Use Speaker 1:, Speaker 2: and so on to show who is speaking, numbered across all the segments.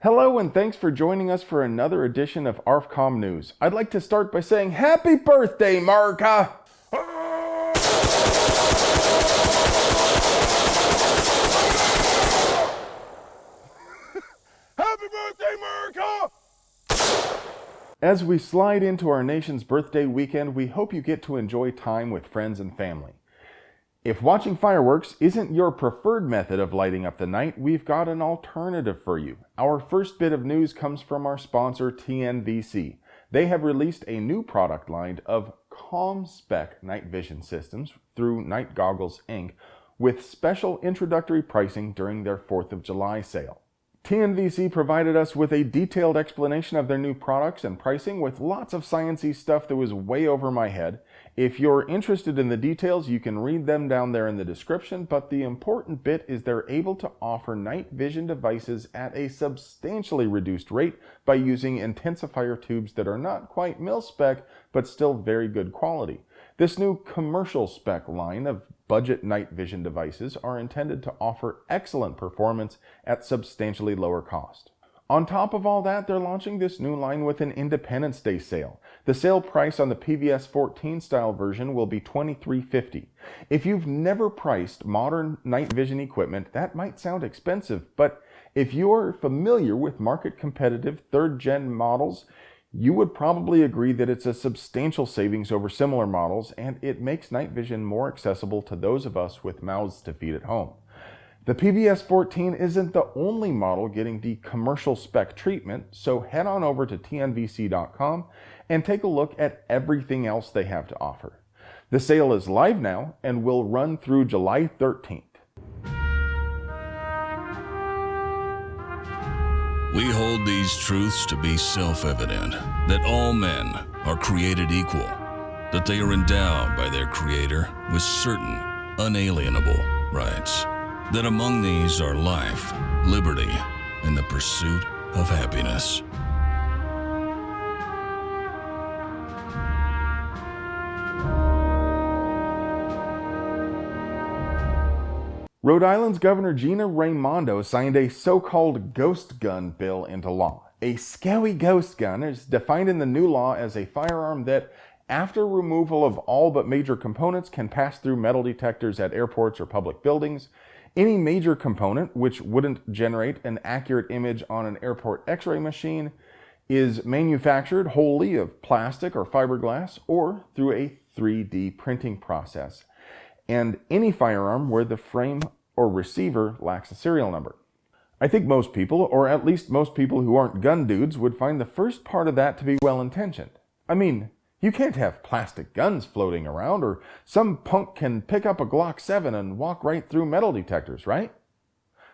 Speaker 1: Hello and thanks for joining us for another edition of ARFCOM News. I'd like to start by saying happy birthday, America! Happy birthday, America! As we slide into our nation's birthday weekend, we hope you get to enjoy time with friends and family. If watching fireworks isn't your preferred method of lighting up the night, we've got an alternative for you. Our first bit of news comes from our sponsor, TNVC. They have released a new product line of COM-spec night vision systems through Night Goggles, Inc. with special introductory pricing during their 4th of July sale. TNVC provided us with a detailed explanation of their new products and pricing with lots of sciencey stuff that was way over my head. If you're interested in the details, you can read them down there in the description, but the important bit is they're able to offer night vision devices at a substantially reduced rate by using intensifier tubes that are not quite mil-spec, but still very good quality. This new commercial spec line of budget night vision devices are intended to offer excellent performance at substantially lower cost. On top of all that, they're launching this new line with an Independence Day sale. The sale price on the PVS 14 style version will be $23.50. If you've never priced modern night vision equipment, that might sound expensive, but if you're familiar with market competitive 3rd gen models, you would probably agree that it's a substantial savings over similar models, and it makes night vision more accessible to those of us with mouths to feed at home. The PVS 14 isn't the only model getting the commercial spec treatment, so head on over to tnvc.com and take a look at everything else they have to offer. The sale is live now and will run through July 13th.
Speaker 2: We hold these truths to be self-evident, that all men are created equal, that they are endowed by their Creator with certain unalienable rights, that among these are life, liberty, and the pursuit of happiness.
Speaker 1: Rhode Island's Governor Gina Raimondo signed a so-called ghost gun bill into law. A scary ghost gun is defined in the new law as a firearm that, after removal of all but major components, can pass through metal detectors at airports or public buildings. Any major component, which wouldn't generate an accurate image on an airport x-ray machine, is manufactured wholly of plastic or fiberglass or through a 3D printing process. And any firearm where the frame or receiver lacks a serial number. I think most people, or at least most people who aren't gun dudes, would find the first part of that to be well-intentioned. I mean, you can't have plastic guns floating around, or some punk can pick up a Glock 7 and walk right through metal detectors, right?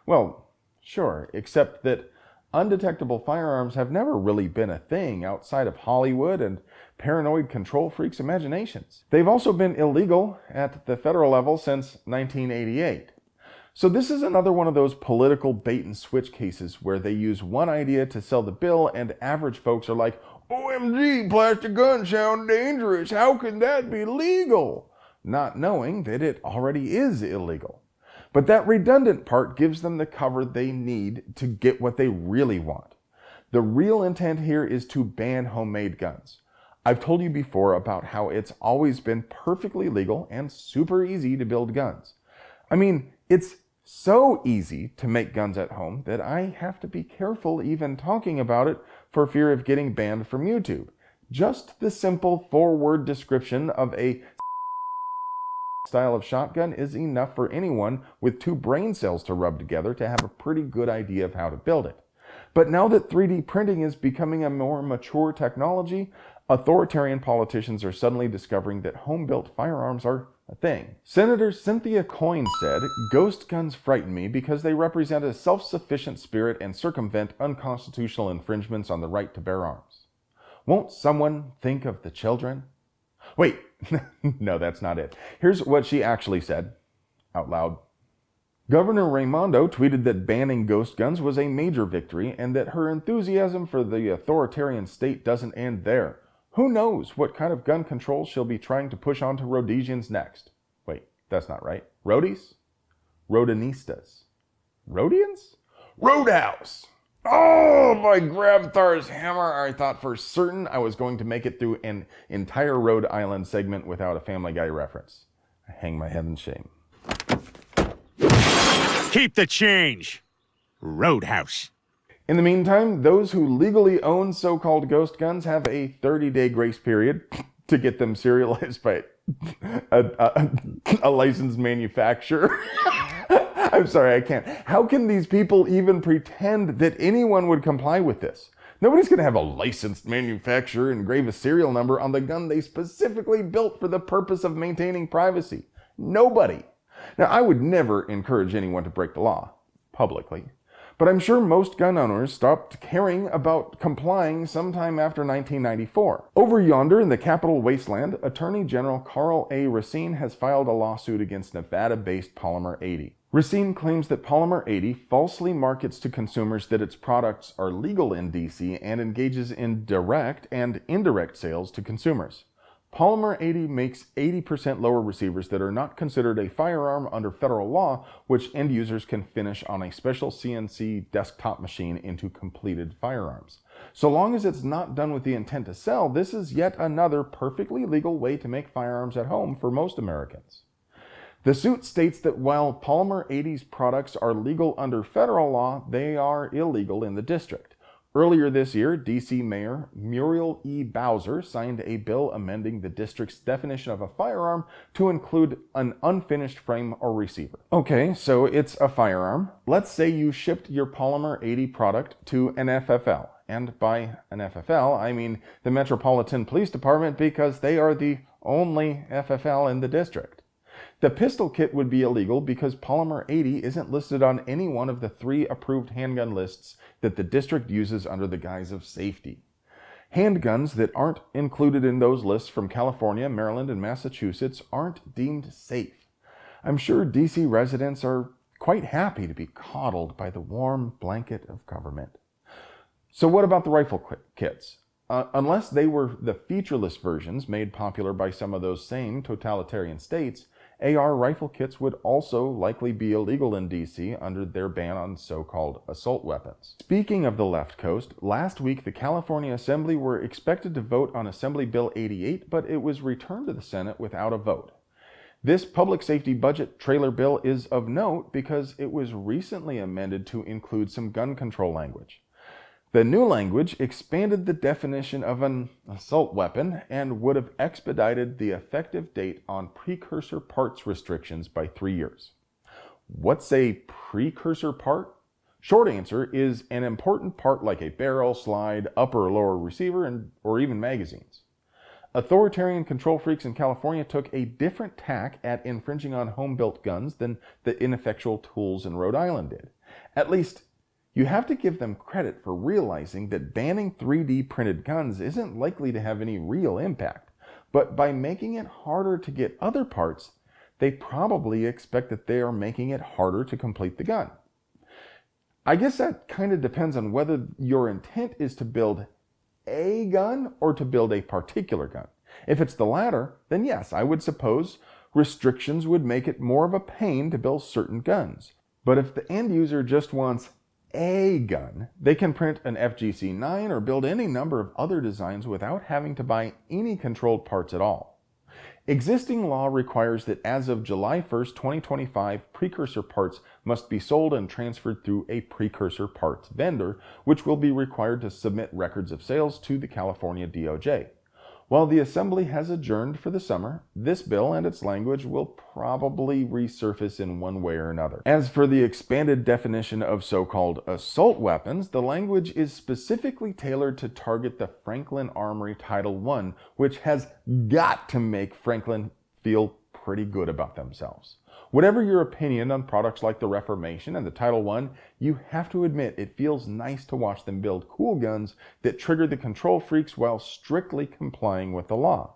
Speaker 1: Well, sure, except that undetectable firearms have never really been a thing outside of Hollywood and paranoid control freaks' imaginations. They've also been illegal at the federal level since 1988. So this is another one of those political bait and switch cases where they use one idea to sell the bill and average folks are like, OMG, plastic guns sound dangerous, how can that be legal? Not knowing that it already is illegal. But that redundant part gives them the cover they need to get what they really want. The real intent here is to ban homemade guns. I've told you before about how it's always been perfectly legal and super easy to build guns. I mean, it's so easy to make guns at home that I have to be careful even talking about it for fear of getting banned from YouTube. Just the simple 4-word description of a style of shotgun is enough for anyone with 2 brain cells to rub together to have a pretty good idea of how to build it. But now that 3D printing is becoming a more mature technology, authoritarian politicians are suddenly discovering that home-built firearms are a thing. Senator Cynthia Coyne said, "Ghost guns frighten me because they represent a self-sufficient spirit and circumvent unconstitutional infringements on the right to bear arms. Won't someone think of the children?" Wait, no, that's not it. Here's what she actually said, out loud. Governor Raimondo tweeted that banning ghost guns was a major victory and that her enthusiasm for the authoritarian state doesn't end there. Who knows what kind of gun control she'll be trying to push onto Rhodesians next. Wait, that's not right. Roadies? Rhodenistas. Rhodians? Roadhouse! Oh, I grabbed Thar's hammer. I thought for certain I was going to make it through an entire Rhode Island segment without a Family Guy reference. I hang my head in shame.
Speaker 3: Keep the change. Roadhouse.
Speaker 1: In the meantime, those who legally own so-called ghost guns have a 30-day grace period to get them serialized by a licensed manufacturer. I'm sorry, I can't. How can these people even pretend that anyone would comply with this? Nobody's going to have a licensed manufacturer engrave a serial number on the gun they specifically built for the purpose of maintaining privacy. Nobody. Now, I would never encourage anyone to break the law publicly, but I'm sure most gun owners stopped caring about complying sometime after 1994. Over yonder in the Capitol Wasteland, Attorney General Carl A. Racine has filed a lawsuit against Nevada-based Polymer 80. Racine claims that Polymer 80 falsely markets to consumers that its products are legal in DC and engages in direct and indirect sales to consumers. Polymer 80 makes 80% lower receivers that are not considered a firearm under federal law, which end users can finish on a special CNC desktop machine into completed firearms. So long as it's not done with the intent to sell, this is yet another perfectly legal way to make firearms at home for most Americans. The suit states that while Polymer 80's products are legal under federal law, they are illegal in the district. Earlier this year, D.C. Mayor Muriel E. Bowser signed a bill amending the district's definition of a firearm to include an unfinished frame or receiver. Okay, so it's a firearm. Let's say you shipped your Polymer 80 product to an FFL. And by an FFL, I mean the Metropolitan Police Department because they are the only FFL in the district. The pistol kit would be illegal because Polymer 80 isn't listed on any one of the 3 approved handgun lists that the district uses under the guise of safety. Handguns that aren't included in those lists from California, Maryland, and Massachusetts aren't deemed safe. I'm sure DC residents are quite happy to be coddled by the warm blanket of government. So what about the rifle kits? Unless they were the featureless versions made popular by some of those same totalitarian states, AR rifle kits would also likely be illegal in DC under their ban on so-called assault weapons. Speaking of the left coast, last week the California Assembly were expected to vote on Assembly Bill 88, but it was returned to the Senate without a vote. This public safety budget trailer bill is of note because it was recently amended to include some gun control language. The new language expanded the definition of an assault weapon and would have expedited the effective date on precursor parts restrictions by 3 years. What's a precursor part? Short answer is an important part like a barrel, slide, upper or lower receiver, or even magazines. Authoritarian control freaks in California took a different tack at infringing on home-built guns than the ineffectual tools in Rhode Island did. At least, you have to give them credit for realizing that banning 3D printed guns isn't likely to have any real impact, but by making it harder to get other parts, they probably expect that they are making it harder to complete the gun. I guess that kind of depends on whether your intent is to build a gun or to build a particular gun. If it's the latter, then yes, I would suppose restrictions would make it more of a pain to build certain guns. But if the end user just wants a gun, they can print an FGC-9 or build any number of other designs without having to buy any controlled parts at all. Existing law requires that as of July 1st, 2025, precursor parts must be sold and transferred through a precursor parts vendor, which will be required to submit records of sales to the California DOJ. While the Assembly has adjourned for the summer, this bill and its language will probably resurface in one way or another. As for the expanded definition of so-called assault weapons, the language is specifically tailored to target the Franklin Armory Title I, which has got to make Franklin feel pretty good about themselves. Whatever your opinion on products like the Reformation and the Title I, you have to admit it feels nice to watch them build cool guns that trigger the control freaks while strictly complying with the law.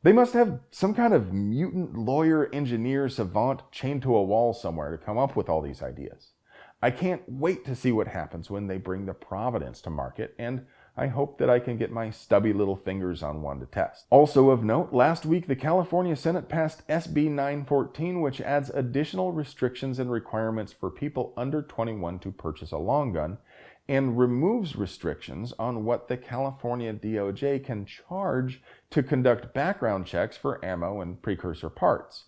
Speaker 1: They must have some kind of mutant lawyer engineer savant chained to a wall somewhere to come up with all these ideas. I can't wait to see what happens when they bring the Providence to market, and I hope that I can get my stubby little fingers on one to test. Also of note, last week the California Senate passed SB 914, which adds additional restrictions and requirements for people under 21 to purchase a long gun, and removes restrictions on what the California DOJ can charge to conduct background checks for ammo and precursor parts.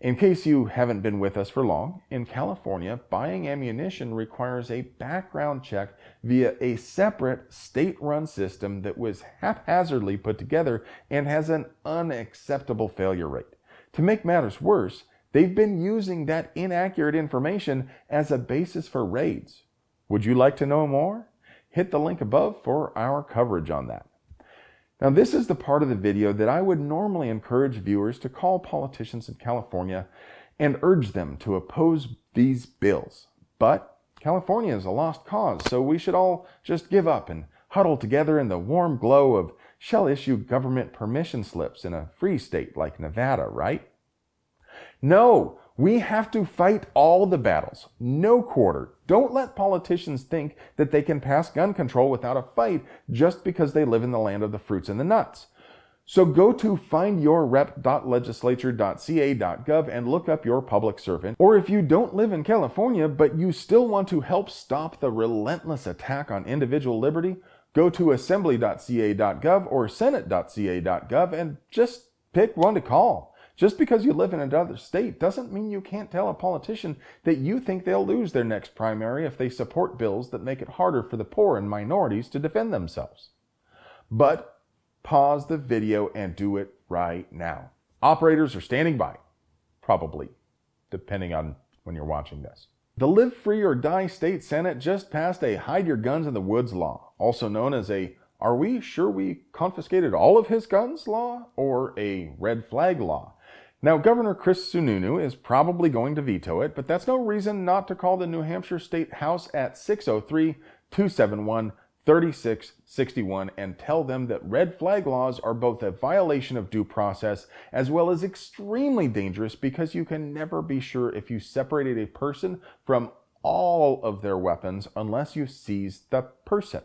Speaker 1: In case you haven't been with us for long, in California, buying ammunition requires a background check via a separate state-run system that was haphazardly put together and has an unacceptable failure rate. To make matters worse, they've been using that inaccurate information as a basis for raids. Would you like to know more? Hit the link above for our coverage on that. Now, this is the part of the video that I would normally encourage viewers to call politicians in California and urge them to oppose these bills. But California is a lost cause, so we should all just give up and huddle together in the warm glow of shall-issue government permission slips in a free state like Nevada, right? No, we have to fight all the battles. No quarter. Don't let politicians think that they can pass gun control without a fight just because they live in the land of the fruits and the nuts. So go to findyourrep.legislature.ca.gov and look up your public servant. Or if you don't live in California, but you still want to help stop the relentless attack on individual liberty, go to assembly.ca.gov or senate.ca.gov and just pick one to call. Just because you live in another state doesn't mean you can't tell a politician that you think they'll lose their next primary if they support bills that make it harder for the poor and minorities to defend themselves. But pause the video and do it right now. Operators are standing by. Probably, depending on when you're watching this. The Live Free or Die State Senate just passed a Hide Your Guns in the Woods law, also known as a Are we sure we confiscated all of his guns law, or a red flag law. Now, Governor Chris Sununu is probably going to veto it, but that's no reason not to call the New Hampshire State House at 603-271-3661 and tell them that red flag laws are both a violation of due process as well as extremely dangerous because you can never be sure if you separated a person from all of their weapons unless you seize the person.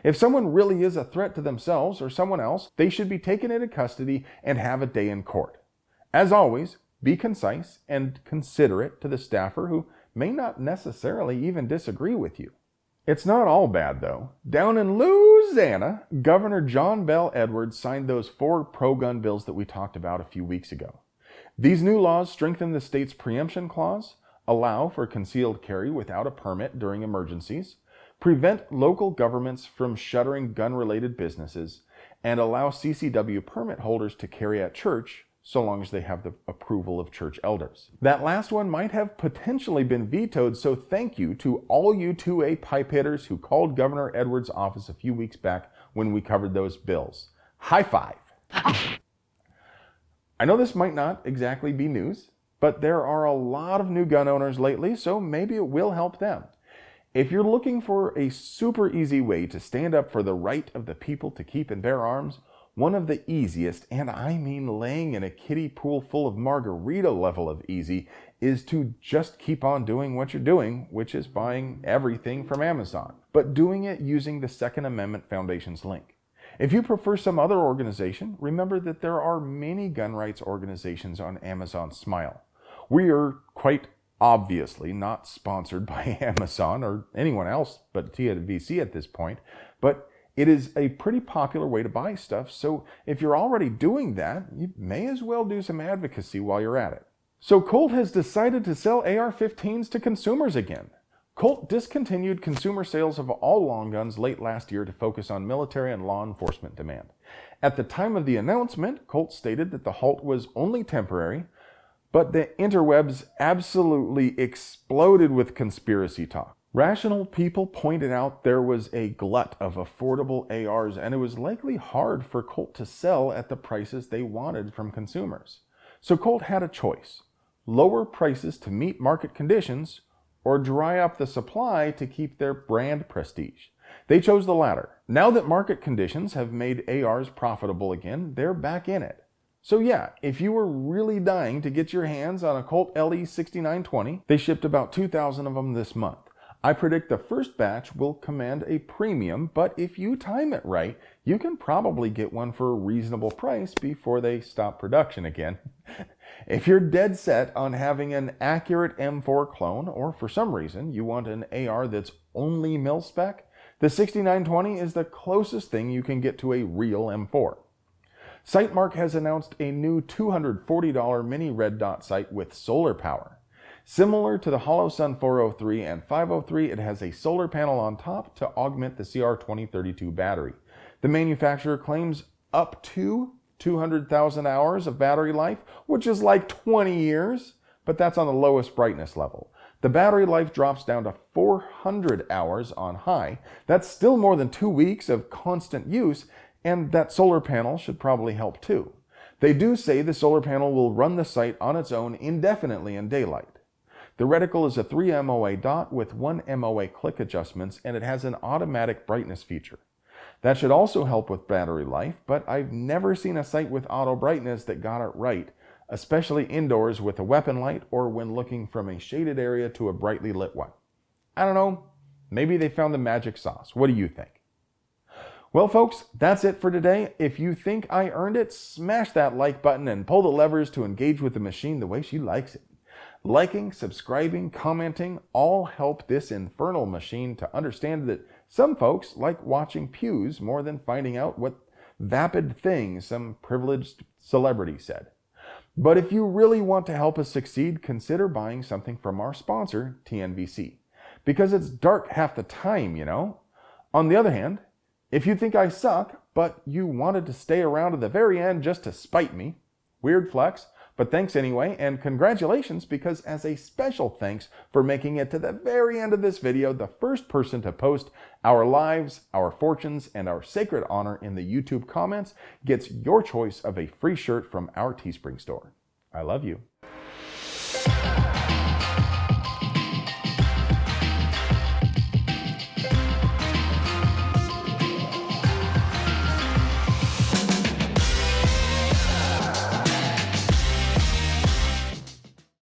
Speaker 1: If someone really is a threat to themselves or someone else, they should be taken into custody and have a day in court. As always, be concise and considerate to the staffer who may not necessarily even disagree with you. It's not all bad, though. Down in Louisiana, Governor John Bel Edwards signed those 4 pro-gun bills that we talked about a few weeks ago. These new laws strengthen the state's preemption clause, allow for concealed carry without a permit during emergencies, prevent local governments from shuttering gun-related businesses, and allow CCW permit holders to carry at church so long as they have the approval of church elders. That last one might have potentially been vetoed, so thank you to all you 2A pipe hitters who called Governor Edwards' office a few weeks back when we covered those bills. High five. I know this might not exactly be news, but there are a lot of new gun owners lately, so maybe it will help them. If you're looking for a super easy way to stand up for the right of the people to keep and bear arms, one of the easiest, and I mean laying in a kiddie pool full of margarita level of easy, is to just keep on doing what you're doing, which is buying everything from Amazon, but doing it using the Second Amendment Foundation's link. If you prefer some other organization, remember that there are many gun rights organizations on Amazon Smile. We are quite obviously not sponsored by Amazon or anyone else but TVC at this point, but it is a pretty popular way to buy stuff, so if you're already doing that, you may as well do some advocacy while you're at it. So Colt has decided to sell AR-15s to consumers again. Colt discontinued consumer sales of all long guns late last year to focus on military and law enforcement demand. At the time of the announcement, Colt stated that the halt was only temporary, but the interwebs absolutely exploded with conspiracy talk. Rational people pointed out there was a glut of affordable ARs, and it was likely hard for Colt to sell at the prices they wanted from consumers. So Colt had a choice: lower prices to meet market conditions, or dry up the supply to keep their brand prestige. They chose the latter. Now that market conditions have made ARs profitable again, they're back in it. So yeah, if you were really dying to get your hands on a Colt LE 6920, they shipped about 2,000 of them this month. I predict the first batch will command a premium, but if you time it right, you can probably get one for a reasonable price before they stop production again. If you're dead set on having an accurate M4 clone, or for some reason you want an AR that's only mil-spec, the 6920 is the closest thing you can get to a real M4. Sightmark has announced a new $240 mini red dot sight with solar power. Similar to the HoloSun 403 and 503, it has a solar panel on top to augment the CR2032 battery. The manufacturer claims up to 200,000 hours of battery life, which is like 20 years, but that's on the lowest brightness level. The battery life drops down to 400 hours on high. That's still more than 2 weeks of constant use, and that solar panel should probably help too. They do say the solar panel will run the sight on its own indefinitely in daylight. The reticle is a 3 MOA dot with 1 MOA click adjustments, and it has an automatic brightness feature. That should also help with battery life, but I've never seen a sight with auto brightness that got it right, especially indoors with a weapon light or when looking from a shaded area to a brightly lit one. I don't know, maybe they found the magic sauce. What do you think? Well, folks, that's it for today. If you think I earned it, smash that like button and pull the levers to engage with the machine the way she likes it. Liking, subscribing, commenting all help this infernal machine to understand that some folks like watching pews more than finding out what vapid thing some privileged celebrity said. But if you really want to help us succeed, consider buying something from our sponsor, TNVC, because it's dark half the time, you know. On the other hand, if you think I suck, but you wanted to stay around to the very end just to spite me, weird flex, but thanks anyway, and congratulations, because as a special thanks for making it to the very end of this video, the first person to post our lives, our fortunes, and our sacred honor in the YouTube comments gets your choice of a free shirt from our Teespring store. I love you.